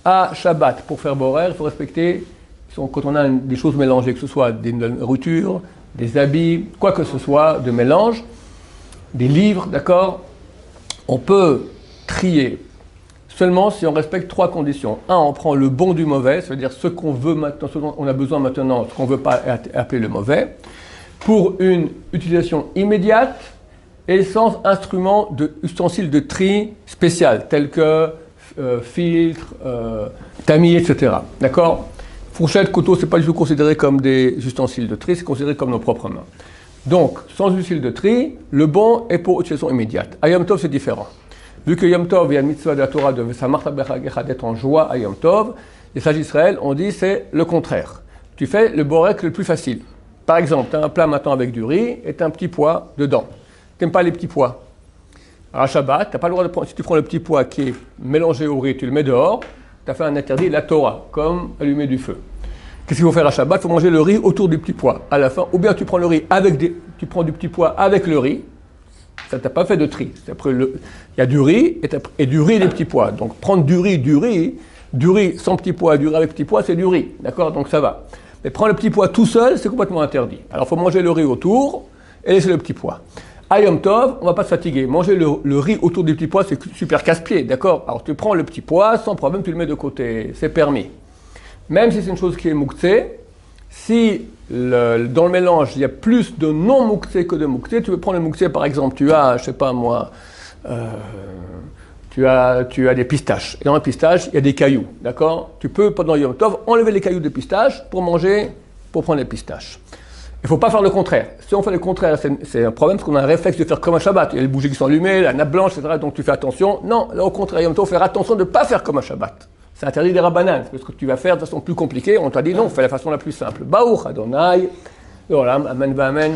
À Shabbat, pour faire borer, il faut respecter, quand on a des choses mélangées, que ce soit des nourritures, des habits, quoi que ce soit de mélange, des livres, d'accord, on peut trier seulement si on respecte 3 conditions. 1, on prend le bon du mauvais, c'est-à-dire ce qu'on veut maintenant, ce dont on a besoin maintenant, ce qu'on ne veut pas appeler le mauvais, pour une utilisation immédiate et sans ustensiles de tri spécial, tels que filtre, tamis, etc. D'accord? Fourchette, couteau, ce n'est pas du tout considéré comme des ustensiles de tri, c'est considéré comme nos propres mains. Donc, sans ustensiles de tri, le bon est pour utilisation immédiate. À Yom Tov, c'est différent. Vu que Yom Tov, il y a une mitzvah de la Torah de Samarta Bechagecha d'être en joie à Yom Tov, les sages d'Israël ont dit c'est le contraire. Tu fais le borek le plus facile. Par exemple, tu as un plat maintenant avec du riz et tu as un petit pois dedans. Tu n'aimes pas les petits pois. À Shabbat, tu n'as pas le droit de prendre, si tu prends le petit pois qui est mélangé au riz, tu le mets dehors, tu as fait un interdit de la Torah, comme allumer du feu. Qu'est-ce qu'il faut faire à Shabbat? Il faut manger le riz autour du petit pois à la fin. Ou bien tu prends le riz tu prends du petit pois avec le riz. Ça t'a pas fait de tri. Il y a du riz et du riz et des petits pois. Donc prendre du riz sans petit pois, du riz avec petit pois, c'est du riz. D'accord? Donc ça va. Mais prendre le petit pois tout seul, c'est complètement interdit. Alors il faut manger le riz autour et laisser le petit pois. À Yom Tov, on ne va pas se fatiguer. Manger le riz autour du petit pois, c'est super casse-pied. D'accord? Alors tu prends le petit pois, sans problème, tu le mets de côté. C'est permis. Même si c'est une chose qui est mouktsé, si dans le mélange, il y a plus de non-mouktsé que de mouktsé, tu veux prendre le mouktsé par exemple, tu as, je sais pas moi, tu as des pistaches. Et dans les pistaches, il y a des cailloux, d'accord? Tu peux, pendant Yom Tov, enlever les cailloux des pistaches pour prendre les pistaches. Il ne faut pas faire le contraire. Si on fait le contraire, c'est un problème parce qu'on a un réflexe de faire comme un Shabbat. Il y a les bougies qui sont allumées, la nappe blanche, etc. Donc tu fais attention. Non, là au contraire, Yom Tov, faire attention de ne pas faire comme un Shabbat. C'est interdit des rabbanan. Parce que tu vas faire de façon plus compliquée, on t'a dit non, fais la façon la plus simple. Baruch Adonai, Olam, Amen, Amen.